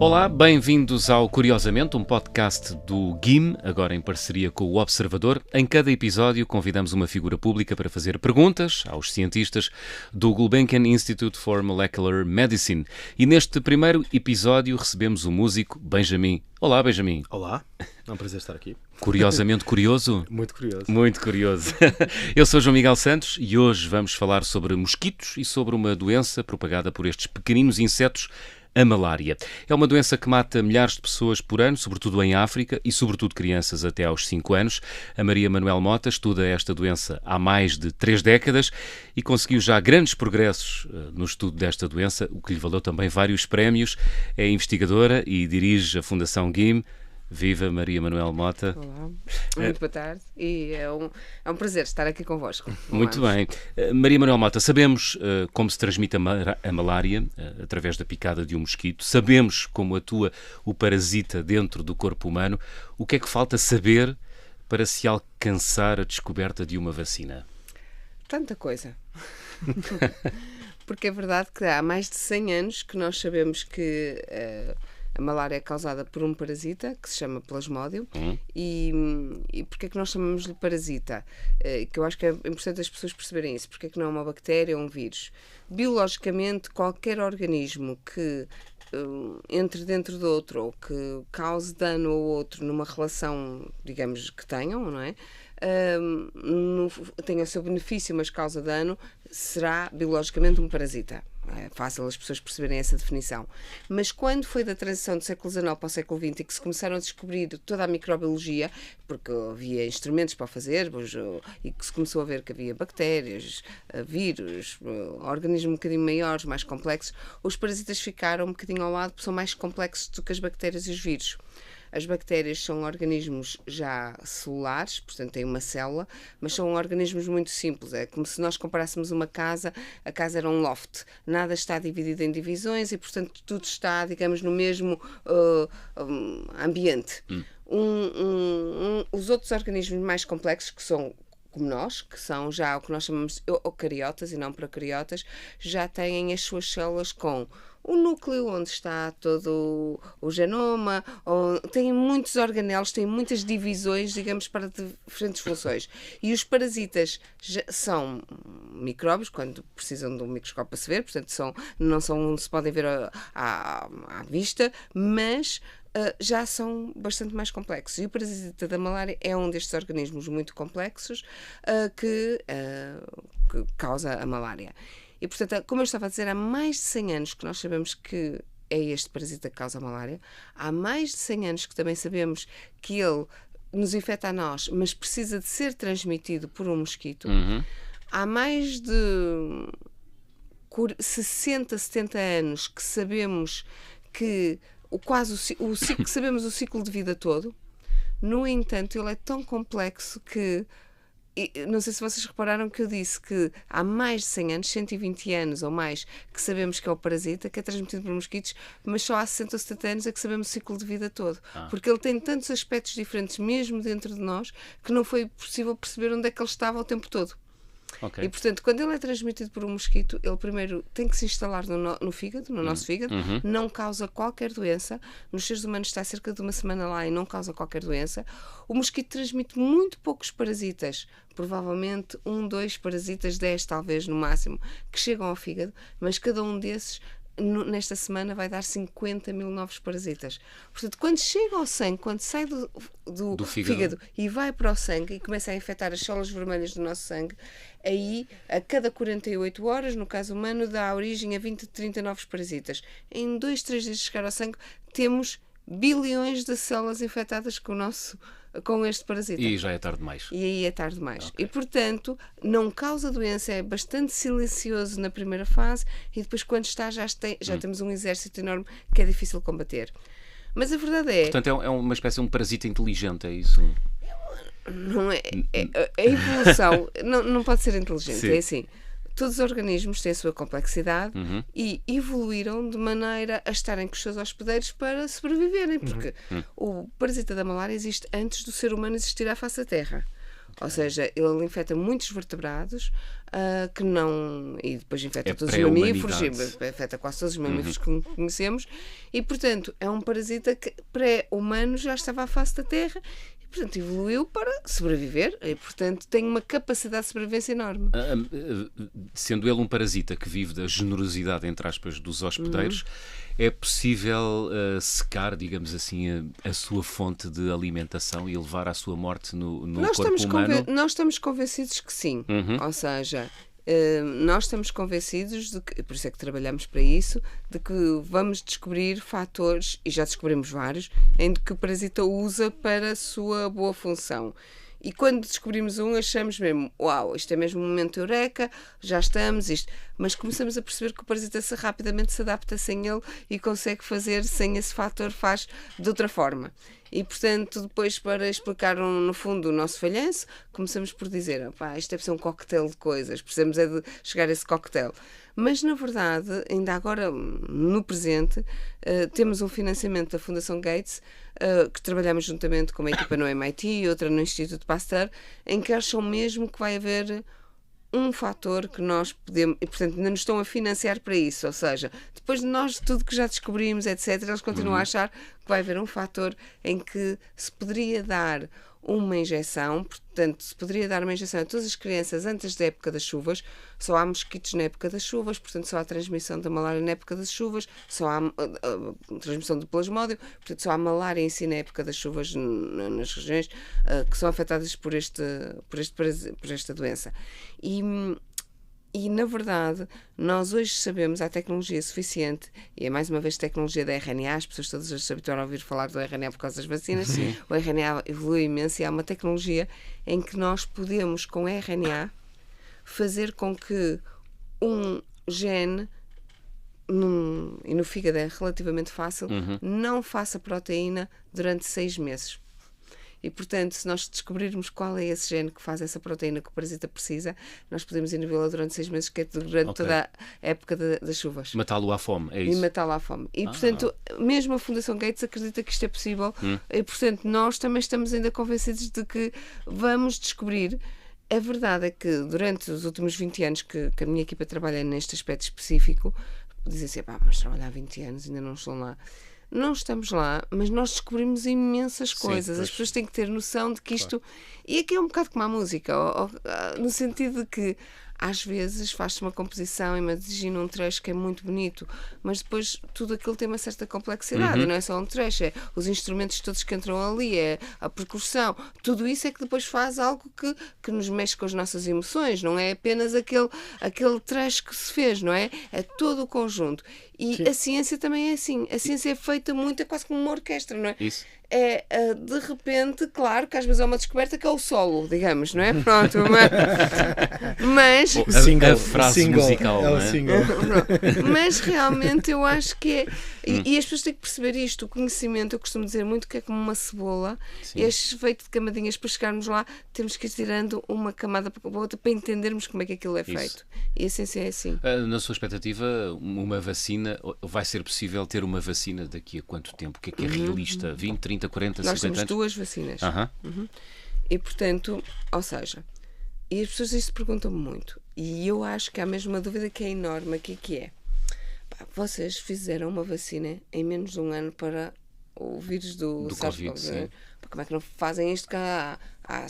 Olá, bem-vindos ao Curiosamente, um podcast do GIM, agora em parceria com o Observador. Em cada episódio convidamos uma figura pública para fazer perguntas aos cientistas do Gulbenkian Institute for Molecular Medicine. E neste primeiro episódio recebemos o músico Benjamin. Olá, Benjamin. Olá, é um prazer estar aqui. Curiosamente curioso? Muito curioso. Muito curioso. Eu sou João Miguel Santos e hoje vamos falar sobre mosquitos e sobre uma doença propagada por estes pequeninos insetos, a malária. É uma doença que mata milhares de pessoas por ano, sobretudo em África e sobretudo crianças até aos 5 anos. A Maria Manuel Mota estuda esta doença há mais de 3 décadas e conseguiu já grandes progressos no estudo desta doença, o que lhe valeu também vários prémios. É investigadora e dirige a Fundação GIM. Viva Maria Manuel Mota. Olá, muito boa tarde e é um prazer estar aqui convosco. Muito bem. Maria Manuel Mota, sabemos como se transmite a malária através da picada de um mosquito, sabemos como atua o parasita dentro do corpo humano. O que é que falta saber para se alcançar a descoberta de uma vacina? Tanta coisa. Porque é verdade que há mais de 100 anos que nós sabemos que a malária é causada por um parasita que se chama Plasmodium. E porquê é que nós chamamos-lhe parasita? Que eu acho que é importante as pessoas perceberem isso. Porque é que não é uma bactéria ou um vírus? Biologicamente, qualquer organismo que entre dentro do outro ou que cause dano ao outro numa relação, digamos, que tenham, não é? Tem o seu benefício, mas causa dano, será biologicamente um parasita. É fácil as pessoas perceberem essa definição. Mas quando foi da transição do século XIX para o século XX e que se começaram a descobrir toda a microbiologia, porque havia instrumentos para fazer, e que se começou a ver que havia bactérias, vírus, organismos um bocadinho maiores, mais complexos, os parasitas ficaram um bocadinho ao lado, porque são mais complexos do que as bactérias e os vírus. As bactérias são organismos já celulares, portanto têm uma célula, mas são organismos muito simples. É como se nós comparássemos uma casa, a casa era um loft. Nada está dividido em divisões e, portanto, tudo está, digamos, no mesmo ambiente. Os outros organismos mais complexos, que são como nós, que são já o que nós chamamos de eucariotas e não procariotas, já têm as suas células com o núcleo onde está todo o genoma, tem muitos organelos, tem muitas divisões, digamos, para diferentes funções. E os parasitas são micróbios, quando precisam de um microscópio para se ver, portanto não se podem ver à vista, mas já são bastante mais complexos. E o parasita da malária é um destes organismos muito complexos que causa a malária. E, portanto, como eu estava a dizer, há mais de 100 anos que nós sabemos que é este parasita que causa a malária. Há mais de 100 anos que também sabemos que ele nos infecta a nós, mas precisa de ser transmitido por um mosquito. Há mais de 60, 70 anos que sabemos que sabemos o ciclo de vida todo. No entanto, ele é tão complexo que não sei se vocês repararam que eu disse que há mais de 100 anos, 120 anos ou mais, que sabemos que é o parasita, que é transmitido por mosquitos, mas só há 60 ou 70 anos é que sabemos o ciclo de vida todo. Porque ele tem tantos aspectos diferentes, mesmo dentro de nós, que não foi possível perceber onde é que ele estava o tempo todo. Okay. E, portanto, quando ele é transmitido por um mosquito, ele primeiro tem que se instalar no fígado, no nosso fígado, não causa qualquer doença. Nos seres humanos está cerca de uma semana lá e não causa qualquer doença. O mosquito transmite muito poucos parasitas, provavelmente 1, 2 parasitas, 10 talvez no máximo, que chegam ao fígado, mas cada um desses nesta semana vai dar 50 mil novos parasitas. Portanto, quando chega ao sangue, quando sai do fígado e vai para o sangue e começa a infectar as células vermelhas do nosso sangue, aí, a cada 48 horas, no caso humano, dá origem a 20, 30 novos parasitas. Em 2, 3 dias de chegar ao sangue, temos bilhões de células infectadas com este parasita. E já é tarde demais. E aí é tarde demais. Okay. E, portanto, não causa doença, é bastante silencioso na primeira fase e depois, quando está, já temos um exército enorme que é difícil combater. Mas a verdade é... Portanto, é uma espécie de um parasita inteligente, é isso? Não é. A evolução não pode ser inteligente. Sim. É assim. Todos os organismos têm a sua complexidade e evoluíram de maneira a estarem com os seus hospedeiros para sobreviverem, porque o parasita da malária existe antes do ser humano existir à face da Terra. Ou seja, ele infecta muitos vertebrados que não... E depois infecta todos os mamíferos, infecta quase todos os mamíferos que conhecemos. E, portanto, é um parasita que pré-humano já estava à face da Terra. Portanto, evoluiu para sobreviver e, portanto, tem uma capacidade de sobrevivência enorme. Sendo ele um parasita que vive da generosidade, entre aspas, dos hospedeiros, é possível secar, digamos assim, a sua fonte de alimentação e levar à sua morte no corpo humano? Nós estamos convencidos que sim. Ou seja, nós estamos convencidos, por isso é que trabalhamos para isso, de que vamos descobrir fatores, e já descobrimos vários, em que o parasita usa para a sua boa função. E quando descobrimos um, achamos mesmo, uau, isto é mesmo um momento eureka, já estamos, isto. Mas começamos a perceber que o parasita rapidamente se adapta sem ele e consegue fazer sem esse fator, faz de outra forma. E, portanto, depois, para explicar, no fundo, o nosso falhanço, começamos por dizer, isto deve ser um coquetel de coisas, precisamos é de chegar a esse coquetel. Mas, na verdade, ainda agora, no presente, temos um financiamento da Fundação Gates, que trabalhamos juntamente com uma equipa no MIT e outra no Instituto Pasteur, em que acham mesmo que vai haver um fator que nós podemos, e portanto ainda nos estão a financiar para isso, ou seja, depois de nós tudo que já descobrimos, etc., eles continuam a achar que vai haver um fator em que se poderia dar uma injeção, portanto, se poderia dar uma injeção a todas as crianças antes da época das chuvas. Só há mosquitos na época das chuvas, portanto, só há transmissão da malária na época das chuvas, só há transmissão do plasmódio, portanto, só há malária em si na época das chuvas nas regiões que são afetadas por esta doença. E, na verdade, nós hoje sabemos, há tecnologia suficiente, e é mais uma vez tecnologia da RNA, as pessoas todas se habituaram a ouvir falar do RNA por causa das vacinas. Sim. O RNA evolui imenso e há uma tecnologia em que nós podemos, com RNA, fazer com que um gene, e no fígado é relativamente fácil, não faça proteína durante 6 meses. E, portanto, se nós descobrirmos qual é esse gene que faz essa proteína que o parasita precisa, nós podemos inibi-la durante 6 meses, que é durante toda a época das chuvas. Matá-lo à fome, é isso? E matá-lo à fome. E, portanto, mesmo a Fundação Gates acredita que isto é possível. E, portanto, nós também estamos ainda convencidos de que vamos descobrir. A verdade é que, durante os últimos 20 anos que a minha equipa trabalha neste aspecto específico, dizem assim, vamos trabalhar 20 anos, ainda não estão lá. Não estamos lá, mas nós descobrimos imensas coisas. Sim, as pessoas têm que ter noção de que isto... Claro. E aqui é um bocado como a música, no sentido de que às vezes faz-se uma composição, imagina um trecho que é muito bonito, mas depois tudo aquilo tem uma certa complexidade, não é só um trecho, é os instrumentos todos que entram ali, é a percussão, tudo isso é que depois faz algo que nos mexe com as nossas emoções, não é apenas aquele trecho que se fez, não é? É todo o conjunto. E sim, a ciência também é assim, a ciência é feita muito, é quase como uma orquestra, não é? Isso. De repente, claro que às vezes há uma descoberta que é o solo, digamos, não é? Pronto, mas a frase musical, não é? Mas realmente eu acho que é. E as pessoas têm que perceber isto. O conhecimento, eu costumo dizer muito que é como uma cebola, e é feito de camadinhas. Para chegarmos lá, temos que ir tirando uma camada para a outra para entendermos como é que aquilo é feito. E a ciência é assim. Na sua expectativa, uma vacina, vai ser possível ter uma vacina daqui a quanto tempo? O que é realista? 20, 30, 40, 50 anos? Nós temos 2 vacinas. E, portanto, ou seja, e as pessoas isso perguntam-me muito. E eu acho que há mesmo uma dúvida que é enorme aqui, que é, vocês fizeram uma vacina em menos de um ano para o vírus do SARS-CoV-2. Como é que não fazem isto cá há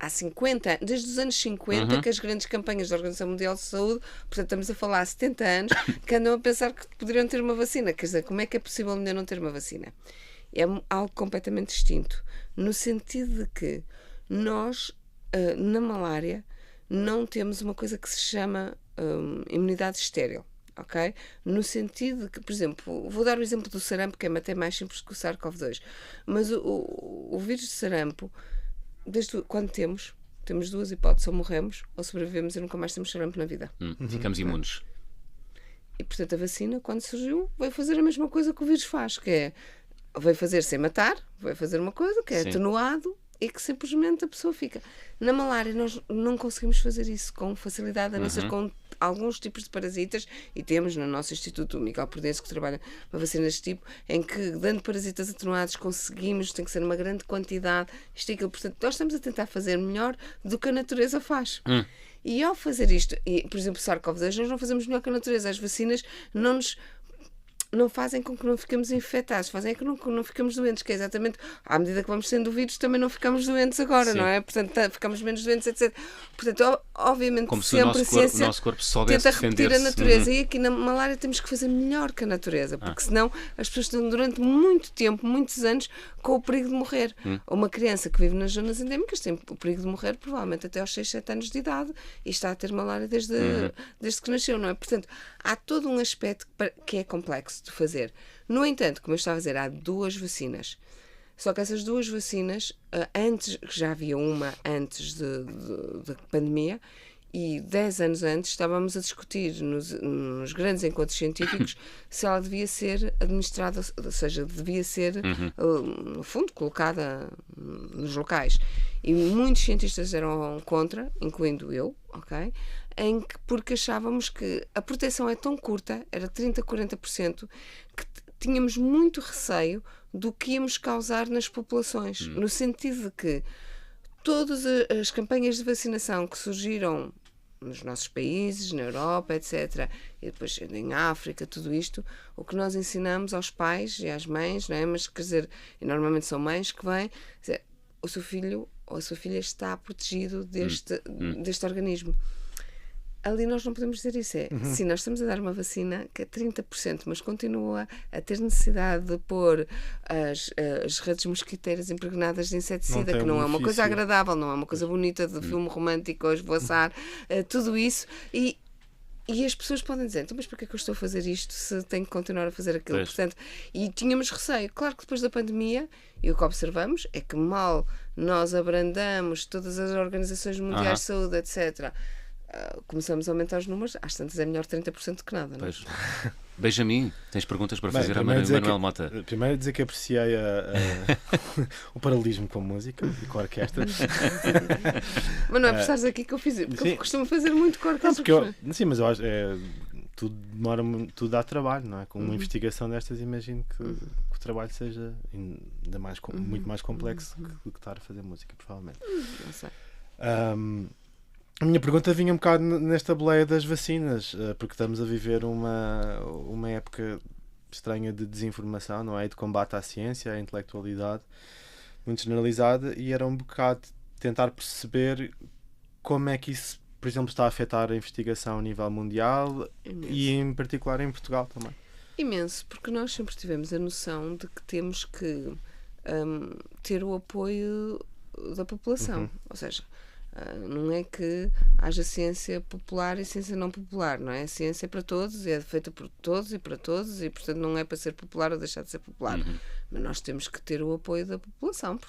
50 anos, desde os anos 50, que as grandes campanhas da Organização Mundial de Saúde, portanto estamos a falar há 70 anos, que andam a pensar que poderiam ter uma vacina. Quer dizer, como é que é possível ainda não ter uma vacina? É algo completamente distinto, no sentido de que nós, na malária, não temos uma coisa que se chama imunidade estéril. Okay? No sentido de que, por exemplo, vou dar o exemplo do sarampo, que é até mais simples que o SARS-CoV-2, mas o vírus de sarampo, desde quando temos 2 hipóteses: ou morremos ou sobrevivemos e nunca mais temos sarampo na vida. Ficamos imunes. E, portanto, a vacina, quando surgiu, veio fazer a mesma coisa que o vírus faz, que é, veio fazer sem matar, veio fazer uma coisa que é atenuado e que simplesmente a pessoa fica. Na malária nós não conseguimos fazer isso com facilidade, a não ser com alguns tipos de parasitas, e temos no nosso Instituto Miguel Prudêncio, que trabalha uma vacina deste tipo, em que, dando parasitas atenuados, conseguimos, tem que ser uma grande quantidade, isto e aquilo. Portanto, nós estamos a tentar fazer melhor do que a natureza faz. E ao fazer isto, por exemplo, SARS-CoV-2, nós não fazemos melhor que a natureza. As vacinas não fazem com que não fiquemos infectados, fazem com que não ficamos doentes, que é exatamente, à medida que vamos sendo vírus, também não ficamos doentes agora, Sim. não é? Portanto, ficamos menos doentes, etc. Portanto, obviamente, Como se sempre o nosso corpo soubesse tenta repetir a defender-se. natureza. E aqui na malária temos que fazer melhor que a natureza, porque senão as pessoas estão durante muito tempo, muitos anos, com o perigo de morrer. Uma criança que vive nas zonas endémicas tem o perigo de morrer, provavelmente até aos 6, 7 anos de idade, e está a ter malária desde que nasceu, não é? Portanto, há todo um aspecto que é complexo de fazer. No entanto, como eu estava a dizer, há 2 vacinas. Só que essas 2 vacinas, antes, já havia uma antes da pandemia, e 10 anos antes estávamos a discutir nos grandes encontros científicos se ela devia ser administrada, ou seja, devia ser, no fundo, colocada nos locais. E muitos cientistas eram contra, incluindo eu, ok? Porque achávamos que a proteção é tão curta, era 30%, 40%, que tínhamos muito receio do que íamos causar nas populações, no sentido de que todas as campanhas de vacinação que surgiram nos nossos países, na Europa, etc., e depois em África, tudo isto, o que nós ensinamos aos pais e às mães, não é? Mas, quer dizer, e normalmente são mães que vêm dizer, o seu filho ou a sua filha está protegido deste organismo. Ali nós não podemos dizer isso. Sim, nós estamos a dar uma vacina que é 30%, mas continua a ter necessidade de pôr as redes mosquiteiras impregnadas de inseticida, que não é uma coisa agradável, não é uma coisa bonita de filme romântico ou esvoaçar, tudo isso. E as pessoas podem dizer, então, mas porquê é que eu estou a fazer isto se tenho que continuar a fazer aquilo? Portanto, e tínhamos receio. Claro que depois da pandemia, e o que observamos é que mal nós abrandamos todas as organizações mundiais de saúde, etc., começamos a aumentar os números, às tantas é melhor 30% que nada, não é? Pois. Benjamin, tens perguntas para fazer a Manuel Mota? Primeiro dizer que apreciei o paralelismo com a música e com a orquestra. Mas não é por estares aqui que eu fiz, porque eu costumo fazer muito com a orquestra. Sim, mas eu acho tudo dá trabalho, não é? Com uma investigação destas, imagino que o trabalho seja ainda mais, muito mais complexo do que estar a fazer música, provavelmente. Não sei. A minha pergunta vinha um bocado nesta boleia das vacinas, porque estamos a viver uma época estranha de desinformação, não é? De combate à ciência, à intelectualidade, muito generalizada, e era um bocado tentar perceber como é que isso, por exemplo, está a afetar a investigação a nível mundial e em particular em Portugal também. Imenso, porque nós sempre tivemos a noção de que temos que ter o apoio da população, ou seja, não é que haja ciência popular e ciência não popular, não é? A ciência é para todos, é feita por todos, e portanto não é para ser popular ou deixar de ser popular. Mas nós temos que ter o apoio da população,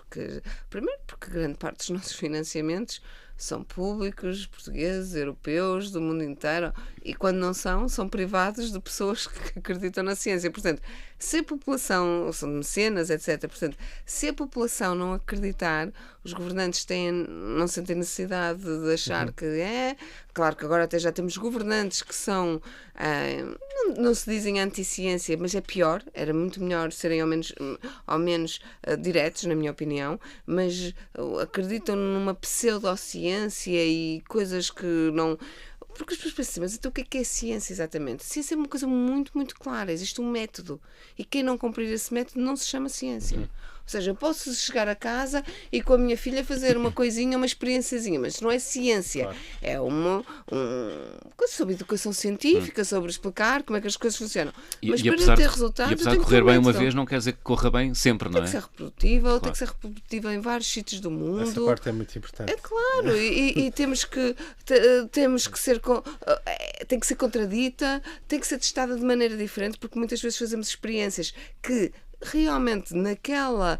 primeiro porque grande parte dos nossos financiamentos são públicos, portugueses, europeus, do mundo inteiro, e quando não são privados de pessoas que acreditam na ciência. Portanto, se a população, são mecenas, etc., portanto, se a população não acreditar, os governantes não sentem necessidade de achar que claro que agora até já temos governantes que são, não se dizem anti-ciência, mas é pior, era muito melhor serem ao menos diretos, na minha opinião, mas acreditam numa pseudociência e coisas que não... Porque as pessoas pensam assim, mas então o que é ciência exatamente? Ciência é uma coisa muito, muito clara, existe um método, e quem não cumprir esse método não se chama ciência. Ou seja, eu posso chegar a casa e com a minha filha fazer uma coisinha, uma experiênciazinha, mas não é ciência. Claro. É uma coisa sobre educação científica, sobre explicar como é que as coisas funcionam. Mas para ter resultados, e apesar de correr bem uma vez, não quer dizer que corra bem sempre, não é? Tem que ser reprodutível, claro. Tem que ser reprodutível em vários sítios do mundo. Essa parte é muito importante. É claro, e temos que ser... tem que ser contradita, tem que ser testada de maneira diferente, porque muitas vezes fazemos experiências que realmente naquela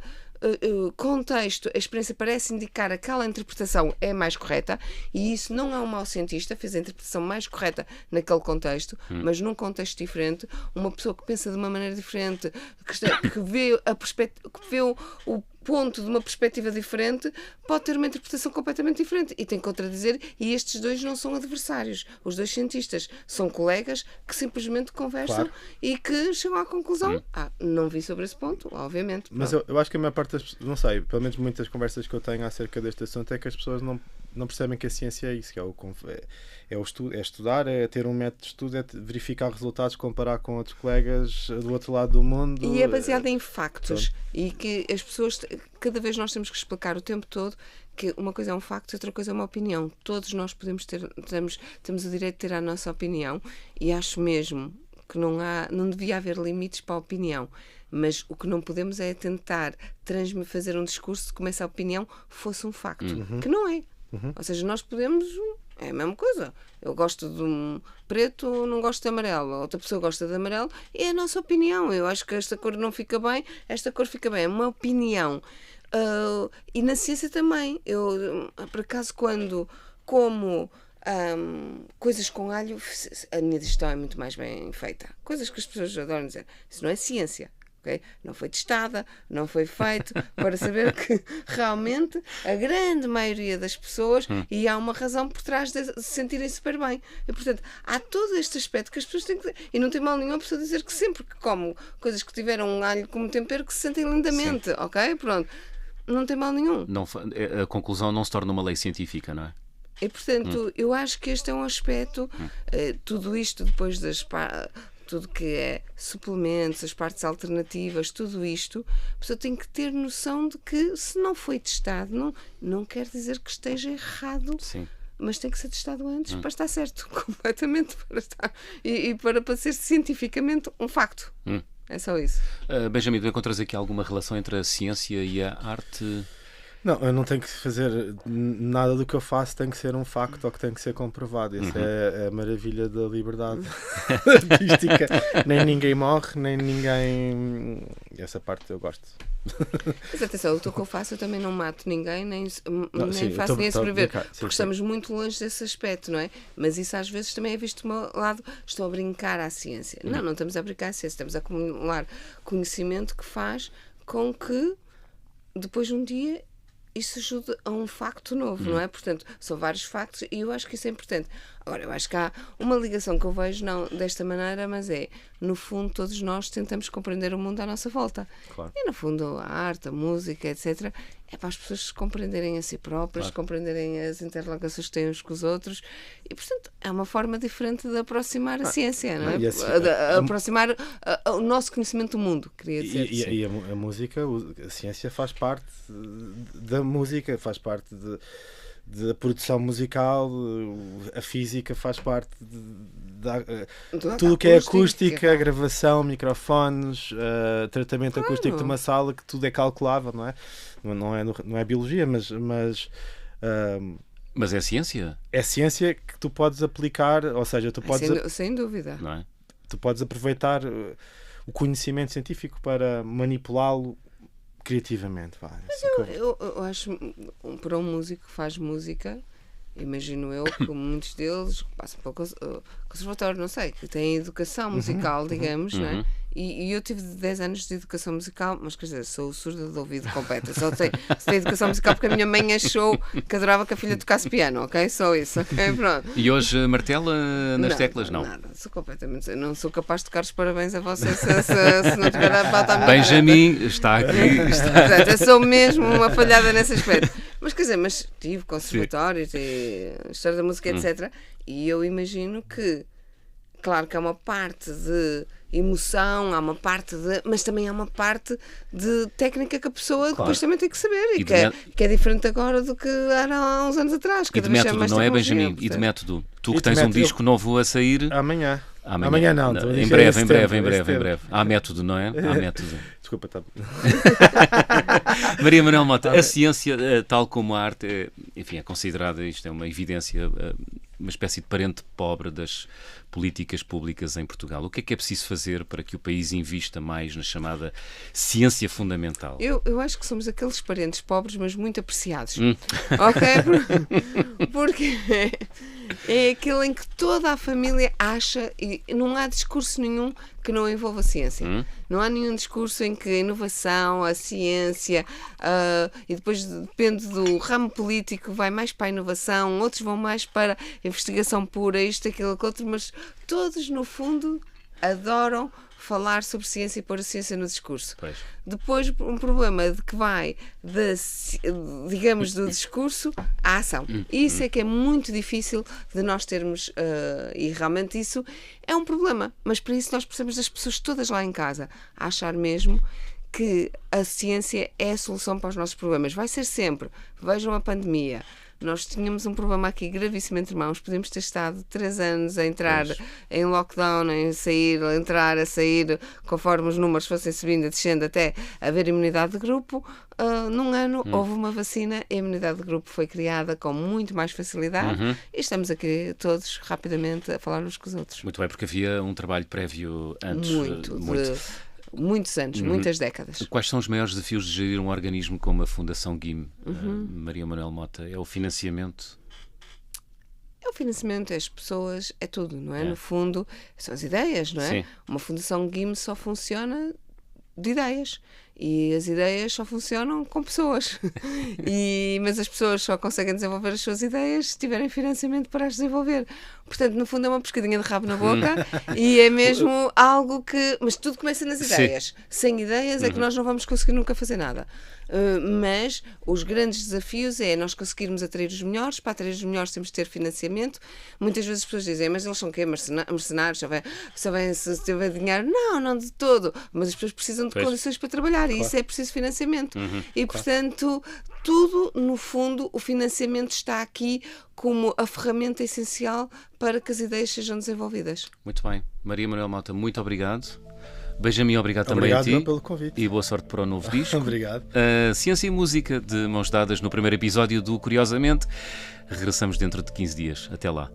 contexto a experiência parece indicar aquela interpretação é mais correta, e isso não é um mau cientista, fez a interpretação mais correta naquele contexto, mas num contexto diferente, uma pessoa que pensa de uma maneira diferente, que vê a perspectiva, que vê ponto, de uma perspectiva diferente, pode ter uma interpretação completamente diferente e tem que contradizer, e estes dois não são adversários. Os dois cientistas são colegas que simplesmente conversam e que chegam à conclusão, não vi sobre esse ponto, obviamente. Mas eu acho que a maior parte das pessoas, não sei, pelo menos muitas conversas que eu tenho acerca deste assunto é que as pessoas não percebem que a ciência é isso, que é o estudo, é estudar, é ter um método de estudo, é verificar resultados, comparar com outros colegas do outro lado do mundo. E é baseado em factos. E que as pessoas, cada vez nós temos que explicar o tempo todo que uma coisa é um facto e outra coisa é uma opinião. Todos nós temos o direito de ter a nossa opinião, e acho mesmo que não devia haver limites para a opinião. Mas o que não podemos é tentar fazer um discurso de como essa opinião fosse um facto, que não é. Ou seja, nós podemos... É a mesma coisa. Eu gosto de um preto, não gosto de amarelo. Outra pessoa gosta de amarelo. É a nossa opinião. Eu acho que esta cor não fica bem, esta cor fica bem. É uma opinião. E na ciência também. Eu, por acaso, quando como coisas com alho, a minha digestão é muito mais bem feita. Coisas que as pessoas adoram dizer. Isso não é ciência. Okay? Não foi testada, não foi feito para saber que realmente a grande maioria das pessoas, e há uma razão por trás de se sentirem super bem. E, portanto, há todo este aspecto que as pessoas têm que... E não tem mal nenhum a pessoa dizer que sempre que como coisas que tiveram um alho como tempero que se sentem lindamente, ok? Pronto. Não tem mal nenhum. A conclusão não se torna uma lei científica, não é? E, portanto, eu acho que este é um aspecto, tudo isto depois tudo que é suplementos, as partes alternativas, tudo isto, a pessoa tem que ter noção de que se não foi testado, não quer dizer que esteja errado. Sim. Mas tem que ser testado antes para estar certo, completamente para estar. E para ser cientificamente um facto. É só isso. Benjamin, tu encontras aqui alguma relação entre a ciência e a arte? Não, eu não tenho que fazer nada do que eu faço, tem que ser um facto ou que tem que ser comprovado. Isso é a maravilha da liberdade artística. Nem ninguém morre, nem ninguém... Essa parte eu gosto. Mas atenção, o que eu faço, eu também não mato ninguém, nem sim, faço ninguém sobreviver, porque sim. Estamos muito longe desse aspecto, não é? Mas isso às vezes também é visto do meu lado, estou a brincar à ciência. Não estamos a brincar à ciência, estamos a acumular conhecimento que faz com que depois de um dia isso ajuda a um facto novo, não é? Portanto, são vários factos e eu acho que isso é importante. Agora, eu acho que há uma ligação que eu vejo não desta maneira, mas no fundo, todos nós tentamos compreender o mundo à nossa volta. Claro. E, no fundo, a arte, a música, etc., é para as pessoas se compreenderem a si próprias, compreenderem as interligações que têm uns com os outros. E, portanto, é uma forma diferente de aproximar a ciência, não é? De aproximar o nosso conhecimento do mundo, queria dizer. E a música, a ciência faz parte da música, faz parte da produção musical, a física faz parte tudo o que é acústica, gravação, microfones, tratamento acústico de uma sala, que tudo é calculável, não é? Não é biologia, mas é ciência? É ciência que tu podes aplicar, ou seja, tu podes... Sem dúvida. Não é? Tu podes aproveitar o conhecimento científico para manipulá-lo criativamente. Mas eu acho, para um músico que faz música, imagino eu que muitos deles passam pelo conservatório, não sei, que têm educação musical, digamos, não é? E eu tive 10 anos de educação musical, mas quer dizer, sou surda de ouvido completo. Só tenho educação musical porque a minha mãe achou que adorava que a filha tocasse piano, ok? Só isso, ok? Pronto. E hoje martela nas teclas, não? Nada, sou completamente. Não sou capaz de tocar os parabéns a você se não tiver a pata à minha Benjamin está aqui. Portanto, eu sou mesmo uma falhada nesse aspecto. Mas quer dizer, tive conservatórios e história da música, etc. E eu imagino que, claro que há uma parte de emoção, há uma parte mas também há uma parte de técnica que a pessoa depois também tem que saber e que é diferente agora do que era há uns anos atrás. E de método, não é, Benjamin? Portanto. E de método? Tu que tens um disco novo a sair... Amanhã não. Em breve. Há método, não é? Há método. Desculpa, tá. Maria Manuel Mota, a ciência, tal como a arte, enfim, é considerada, isto é uma evidência, uma espécie de parente pobre das políticas públicas em Portugal? O que é preciso fazer para que o país invista mais na chamada ciência fundamental? Eu acho que somos aqueles parentes pobres, mas muito apreciados. Ok? Porque é aquele em que toda a família acha, e não há discurso nenhum que não envolva a ciência. Não há nenhum discurso em que a inovação, a ciência, e depois depende do ramo político, vai mais para a inovação, outros vão mais para a investigação pura, isto, aquilo, outro, mas todos, no fundo, adoram falar sobre ciência e pôr a ciência no discurso. Pois. Depois, um problema de que vai, digamos, do discurso à ação. Isso é que é muito difícil de nós termos, e realmente isso é um problema. Mas para isso nós precisamos das pessoas todas lá em casa a achar mesmo que a ciência é a solução para os nossos problemas. Vai ser sempre. Vejam a pandemia. Nós tínhamos um problema aqui gravíssimo entre mãos. Podemos ter estado 3 anos a entrar em lockdown, a sair, a entrar, a sair, conforme os números fossem subindo, descendo, até haver imunidade de grupo. Num ano houve uma vacina e a imunidade de grupo foi criada com muito mais facilidade e estamos aqui todos rapidamente a falar uns com os outros. Muito bem, porque havia um trabalho prévio antes. Muitos anos, muitas décadas. Quais são os maiores desafios de gerir um organismo como a Fundação GIM, Maria Manuel Mota? É o financiamento? É o financiamento, é as pessoas, é tudo, não é? No fundo, são as ideias, não é? Sim. Uma Fundação GIM só funciona de ideias. E as ideias só funcionam com pessoas. Mas as pessoas só conseguem desenvolver as suas ideias se tiverem financiamento para as desenvolver. Portanto, no fundo, é uma pescadinha de rabo na boca e é mesmo algo que. Mas tudo começa nas ideias. Sim. Sem ideias é que nós não vamos conseguir nunca fazer nada. Mas os grandes desafios é nós conseguirmos atrair os melhores. Para atrair os melhores temos de ter financiamento. Muitas vezes as pessoas dizem, mas eles são o quê? Mercenários? Se tiver dinheiro? Não, não de todo. Mas as pessoas precisam de condições para trabalhar e isso é preciso financiamento. E, portanto, tudo, no fundo, o financiamento está aqui como a ferramenta essencial para que as ideias sejam desenvolvidas. Muito bem. Maria Manuel Mota, muito obrigado. Benjamin, obrigado também a ti. Pelo convite. E boa sorte para o novo disco. Obrigado. Ciência e música de mãos dadas no primeiro episódio do Curiosamente. Regressamos dentro de 15 dias. Até lá.